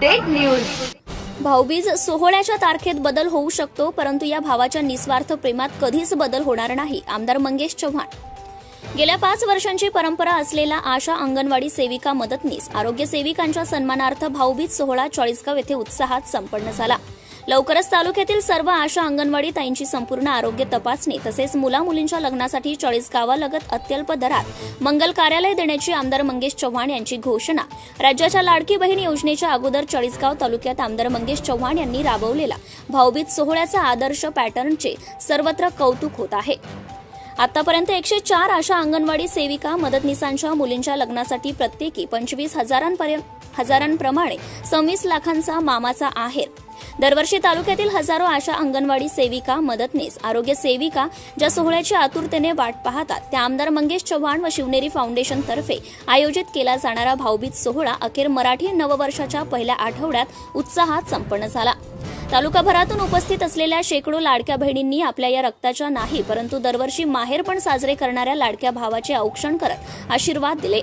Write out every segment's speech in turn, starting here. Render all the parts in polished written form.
Update news. Bhaubeej सोहळ्याच्या तारखेत बदल होऊ शकतो, परंतु या भावाच्या निस्वार्थ प्रेमात कधीच बदल होणार नाही। आमदार मंगेश चव्हाण। गेल्या 5 वर्षांची परंपरा असलेला आशा अंगणवाडी सेविका मदतनीस आरोग्य सेविकांच्या सन्मानार्थ भाऊबीज सोहळा चाळीसगाव येथे उत्साहात संपन्न झाला। लवकरच तालुक्यातील सर्व आशा अंगणवाडी ताईंची संपूर्ण आरोग्य तपासणी तसेच मुला-मुलींच्या लग्नासाठी चाळीसगावालगत अत्यल्प दरात मंगल कार्यालय देण्याची आमदार मंगेश चव्हाण यांची घोषणा। राज्याच्या लाडकी बहीण योजनेच्या अगोदर चाळीसगाव तालुक्यात आमदार मंगेश चव्हाण यांनी राबवलेला भाऊबीज सोहळ्याचा आदर्श पॅटर्नचे सर्वत्र कौतुक होत आहे। आतापर्यंत 104 आशा अंगणवाडी सेविका मदतनीसांच्या मुलींच्या लग्नासाठी प्रत्येकी 25,000 26 लाखांचा मामाचा आहेर। दरवर्षी तालुक्यातील हजारो आशा अंगणवाडी सेविका मदतनीस आरोग्य सेविका ज्या सोहळ्याची आतुरतेने वाट पाहतात, त्या आमदार मंगेश चव्हाण व शिवनेरी फाउंडेशन तर्फे आयोजित केला जाणारा भाऊबीज सोहळा अखेर मराठी नववर्षाच्या पहिल्या आठवड्यात उत्साहात संपन्न झाला। तालुकाभरातून उपस्थित असलेल्या शेकडो लाडक्या बहिणींनी आपल्या या रक्ताच्या नाही परंतु दरवर्षी माहेरपण साजरे करणाऱ्या लाडक्या भावाचे औक्षण करत आशीर्वाद दिले।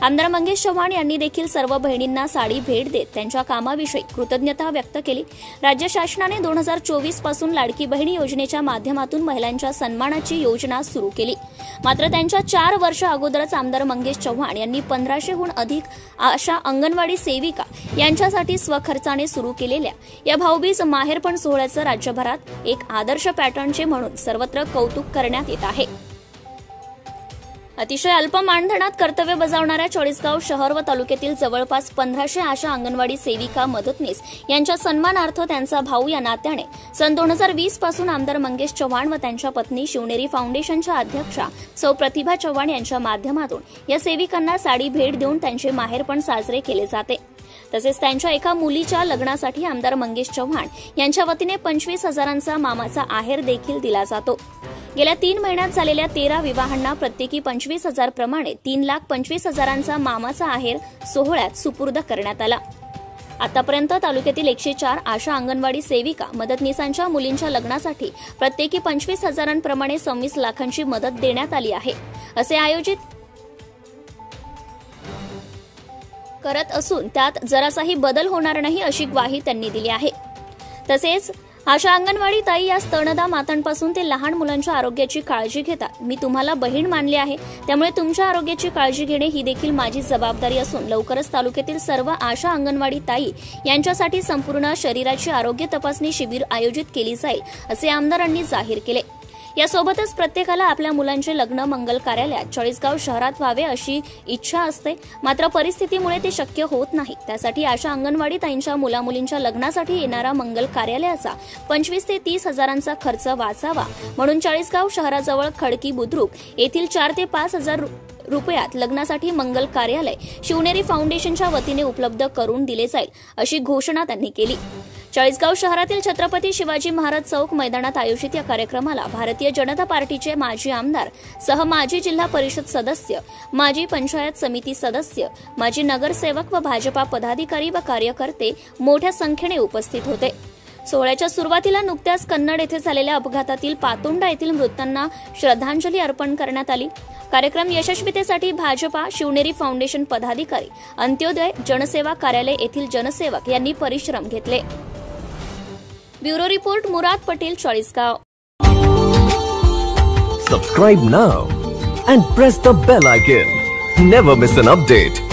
आमदार मंगेश चव्हाण यांनी देखील सर्व बहिणींना साडी भेट देत त्यांच्या कामाविषयी कृतज्ञता व्यक्त केली। राज्य शासनाने 2024 पासून लाडकी बहीण योजनेच्या माध्यमातून महिलांच्या सन्मानाची योजना सुरू केली, मात्र त्यांच्या 4 वर्ष अगोदरच आमदार मंगेश चव्हाण यांनी 1500हून अधिक आशा अंगणवाडी सेविका यांच्यासाठी स्वखर्चाने सुरू केलेल्या या भाऊबीज माहेरपण सोहळ्याचं राज्यभरात एक आदर्श पॅटर्नचे म्हणून सर्वत्र कौतुक करण्यात येत आहे। अतिशय अल्प मानधनात कर्तव्य बजावणाऱ्या चाळीसगाव शहर व तालुक्यातील जवळपास 1500 आशा अंगणवाडी सेविका मदतनीस यांच्या सन्मानार्थ त्यांचा भाऊ या नात्याने सन 2020 पासून आमदार मंगेश चव्हाण व त्यांच्या पत्नी शिवनेरी फाउंडेशनच्या अध्यक्षा सौ प्रतिभा चव्हाण यांच्या माध्यमातून या सेविकांना साडी भेट देऊन त्यांचे माहेरपण साजरे केले जाते। तसेच त्यांच्या एका मुलीच्या लग्नासाठी आमदार मंगेश चव्हाण यांच्या वतीने 25,000चा मामाचा आहेर देखील दिला जातो। गेल्या 3 महिन्यात झालेल्या 13 विवाहांना प्रत्येकी 25,000 प्रमाणे 3,25,000चा मामाचा आहेर सोहळ्यात सुपूर्द करण्यात आला। आतापर्यंत तालुक्यातील 104 आशा अंगणवाडी सेविका मदतनीसांच्या मुलींच्या लग्नासाठी प्रत्येकी 25,000 प्रमाणे 26 लाखांची मदत देण्यात आली आहे, असे आयोजित करत असून त्यात जरासाही बदल होणार नाही अशी ग्वाही त्यांनी दिली आहे। तसेच आशा अंगणवाडी ताई या स्तनदा मातांपासून ते लहान मुलांच्या आरोग्याची काळजी घेतात। मी तुम्हाला बहीण मानली आहे, त्यामुळे तुमच्या आरोग्याची काळजी घेणे ही देखील माझी जबाबदारी असून लवकरच तालुक्यातील सर्व आशा अंगणवाडी ताई यांच्यासाठी संपूर्ण शरीराची आरोग्य तपासणी शिबिर आयोजित केली जाईल, असे आमदारांनी जाहीर केले। यासोबतच प्रत्येकाला आपल्या मुलांचे लग्न मंगल कार्यालयात चाळीसगाव शहरात व्हावे अशी इच्छा असते, मात्र परिस्थितीमुळे ते शक्य होत नाही। त्यासाठी आशा अंगणवाडी ताईंच्या मुलामुलींच्या लग्नासाठी येणारा मंगल कार्यालयाचा 25 ते 30,000चा खर्च वाचावा म्हणून चाळीसगाव शहराजवळ खडकी बुद्रुक येथील 4 ते 5,000 रुपयात लग्नासाठी मंगल कार्यालय शिवनेरी फाउंडेशनच्या वतीने उपलब्ध करून दिले जाईल, अशी घोषणा त्यांनी केली। चाळीसगाव शहरातील छत्रपती शिवाजी महाराज चौक मैदानात आयोजित या कार्यक्रमाला भारतीय जनता पार्टीचे माजी आमदार सह माजी जिल्हा परिषद सदस्य, माजी पंचायत समिती सदस्य, माजी नगरसेवक व भाजपा पदाधिकारी व कार्यकर्ते मोठ्या संख्येने उपस्थित होते। सोहळ्याच्या सुरुवातीला नुकत्याच कन्नड येथे झालेल्या अपघातातील पातोंडा येथील मृतांना श्रद्धांजली अर्पण करण्यात आली। कार्यक्रम यशस्वीतेसाठी भाजपा शिवनेरी फाउंडेशन पदाधिकारी, अंत्योदय जनसेवा कार्यालय येथील जनसेवक यांनी परिश्रम घेतले। Bureau report Murad Patel, Chalisgaon. Subscribe now and press the bell icon. Never miss an update.